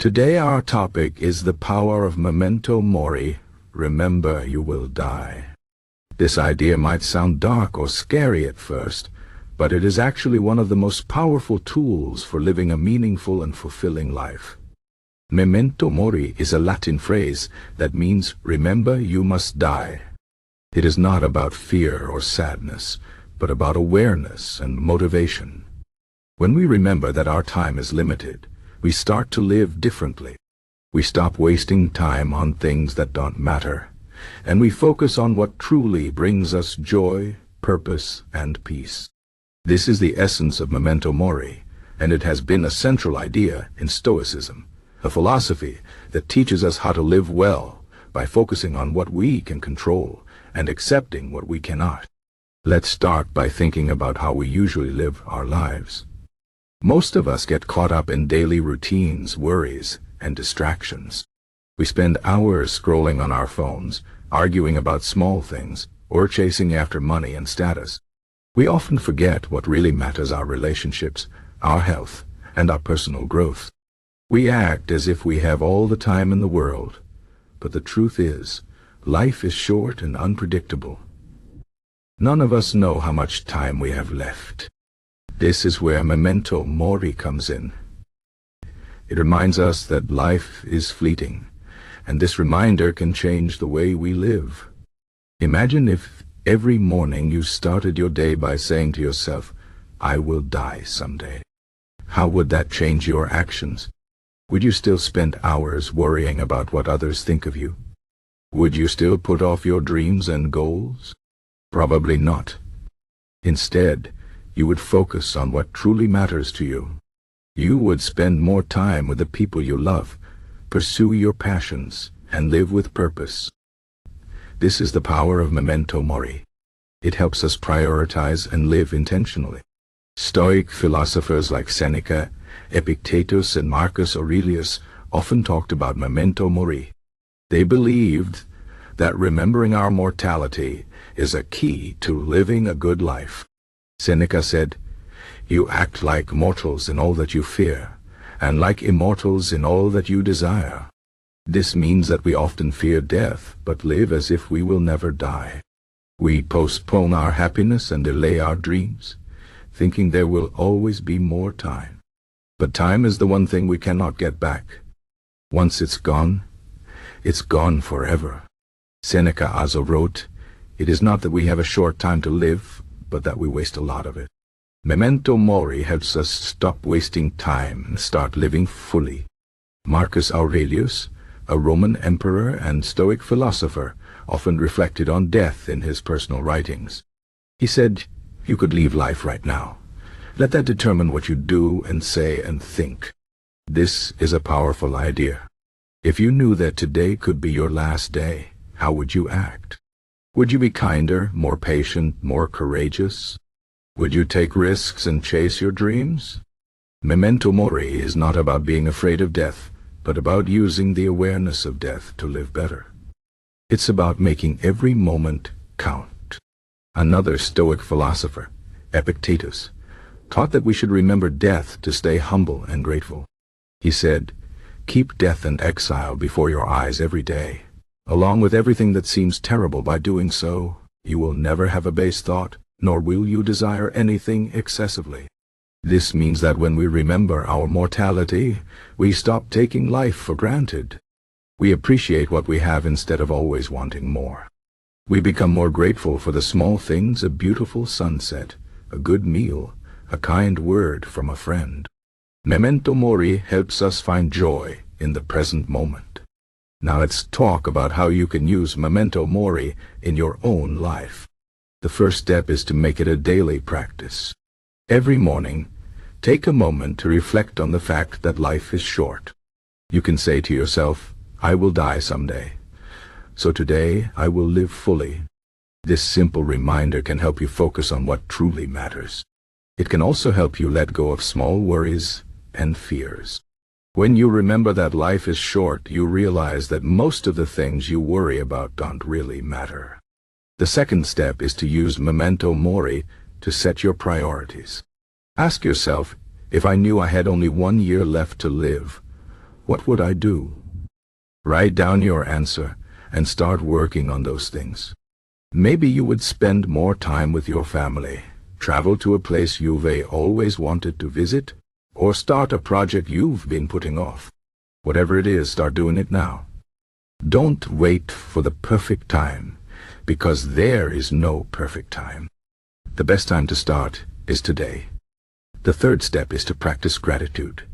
Today our topic is the power of memento mori, remember you will die. This idea might sound dark or scary at first, but it is actually one of the most powerful tools for living a meaningful and fulfilling life. Memento mori is a Latin phrase that means remember you must die. It is not about fear or sadness, but about awareness and motivation. When we remember that our time is limited, we start to live differently. We stop wasting time on things that don't matter, and we focus on what truly brings us joy, purpose, and peace. This is the essence of memento mori, and it has been a central idea in Stoicism, a philosophy that teaches us how to live well by focusing on what we can control and accepting what we cannot. Let's start by thinking about how we usually live our lives. Most of us get caught up in daily routines, worries, and distractions. We spend hours scrolling on our phones, arguing about small things, or chasing after money and status. We often forget what really matters: our relationships, our health, and our personal growth. We act as if we have all the time in the world, but the truth is, life is short and unpredictable. None of us know how much time we have left. This is where memento mori comes in. It reminds us that life is fleeting, and this reminder can change the way we live. Imagine if every morning you started your day by saying to yourself, "I will die someday." How would that change your actions? Would you still spend hours worrying about what others think of you? Would you still put off your dreams and goals? Probably not. Instead, you would focus on what truly matters to you. You would spend more time with the people you love, pursue your passions, and live with purpose. This is the power of memento mori. It helps us prioritize and live intentionally. Stoic philosophers like Seneca, Epictetus, and Marcus Aurelius often talked about memento mori. They believed that remembering our mortality is a key to living a good life. Seneca said, "You act like mortals in all that you fear, and like immortals in all that you desire." This means that we often fear death, but live as if we will never die. We postpone our happiness and delay our dreams, thinking there will always be more time. But time is the one thing we cannot get back. Once it's gone forever. Seneca also wrote, "It is not that we have a short time to live, but that we waste a lot of it." Memento mori helps us stop wasting time and start living fully. Marcus Aurelius, a Roman emperor and Stoic philosopher, often reflected on death in his personal writings. He said, "You could leave life right now. Let that determine what you do and say and think." This is a powerful idea. If you knew that today could be your last day, how would you act? Would you be kinder, more patient, more courageous? Would you take risks and chase your dreams? Memento mori is not about being afraid of death, but about using the awareness of death to live better. It's about making every moment count. Another Stoic philosopher, Epictetus, taught that we should remember death to stay humble and grateful. He said, "Keep death and exile before your eyes every day. Along with everything that seems terrible. By doing so, you will never have a base thought, nor will you desire anything excessively." This means that when we remember our mortality, we stop taking life for granted. We appreciate what we have instead of always wanting more. We become more grateful for the small things: a beautiful sunset, a good meal, a kind word from a friend. Memento mori helps us find joy in the present moment. Now let's talk about how you can use memento mori in your own life. The first step is to make it a daily practice. Every morning, take a moment to reflect on the fact that life is short. You can say to yourself, "I will die someday, so today I will live fully." This simple reminder can help you focus on what truly matters. It can also help you let go of small worries and fears. When you remember that life is short, you realize that most of the things you worry about don't really matter. The second step is to use memento mori to set your priorities. Ask yourself, if I knew I had only 1 year left to live, What would I do? Write down your answer and start working on those things. Maybe you would spend more time with your family, travel to a place you've always wanted to visit, or start a project you've been putting off. Whatever it is, start doing it now. Don't wait for the perfect time, because there is no perfect time. The best time to start is today. The third step is to practice gratitude.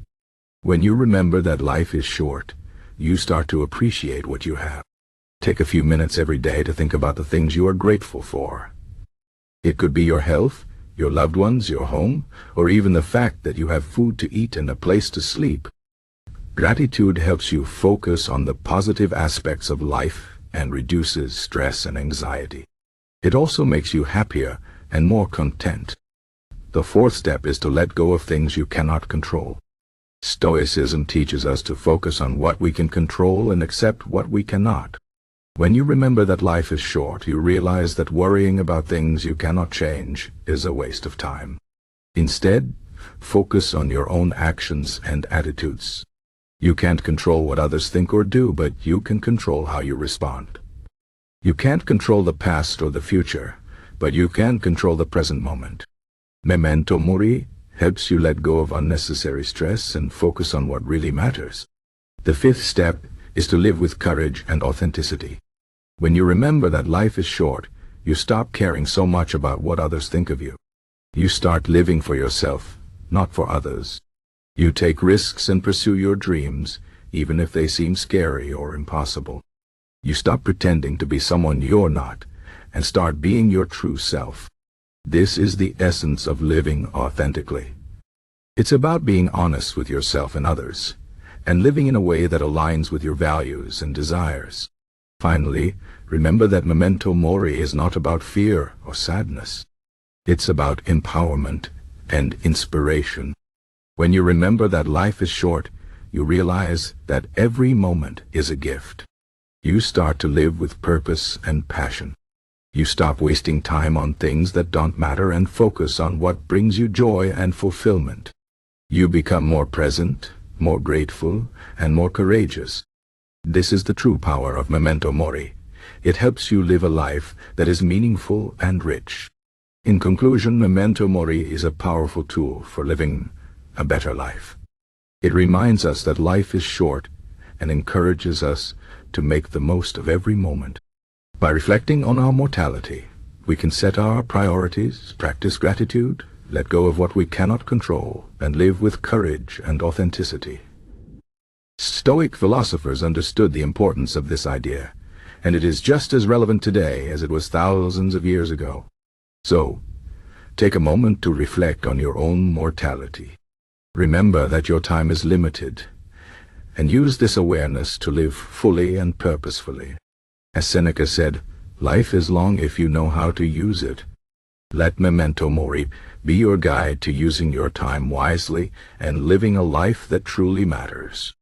When you remember that life is short, you start to appreciate what you have. Take a few minutes every day to think about the things you are grateful for. It could be your health, your loved ones, your home, or even the fact that you have food to eat and a place to sleep. Gratitude helps you focus on the positive aspects of life and reduces stress and anxiety. It also makes you happier and more content. The fourth step is to let go of things you cannot control. Stoicism teaches us to focus on what we can control and accept what we cannot. When you remember that life is short, you realize that worrying about things you cannot change is a waste of time. Instead, focus on your own actions and attitudes. You can't control what others think or do, but you can control how you respond. You can't control the past or the future, but you can control the present moment. Memento Mori helps you let go of unnecessary stress and focus on what really matters. The fifth step is to live with courage and authenticity. When you remember that life is short, you stop caring so much about what others think of you. You start living for yourself, not for others. You take risks and pursue your dreams, even if they seem scary or impossible. You stop pretending to be someone you're not, and start being your true self. This is the essence of living authentically. It's about being honest with yourself and others, and living in a way that aligns with your values and desires. Finally, remember that Memento Mori is not about fear or sadness. It's about empowerment and inspiration. When you remember that life is short, you realize that every moment is a gift. You start to live with purpose and passion. You stop wasting time on things that don't matter and focus on what brings you joy and fulfillment. You become more present, more grateful, and more courageous. This is the true power of Memento Mori. It helps you live a life that is meaningful and rich. In conclusion, Memento Mori is a powerful tool for living a better life. It reminds us that life is short and encourages us to make the most of every moment. By reflecting on our mortality, we can set our priorities, practice gratitude, let go of what we cannot control, and live with courage and authenticity. Stoic philosophers understood the importance of this idea, and it is just as relevant today as it was thousands of years ago. So, take a moment to reflect on your own mortality. Remember that your time is limited, and use this awareness to live fully and purposefully. As Seneca said, life is long if you know how to use it. Let Memento Mori be your guide to using your time wisely and living a life that truly matters.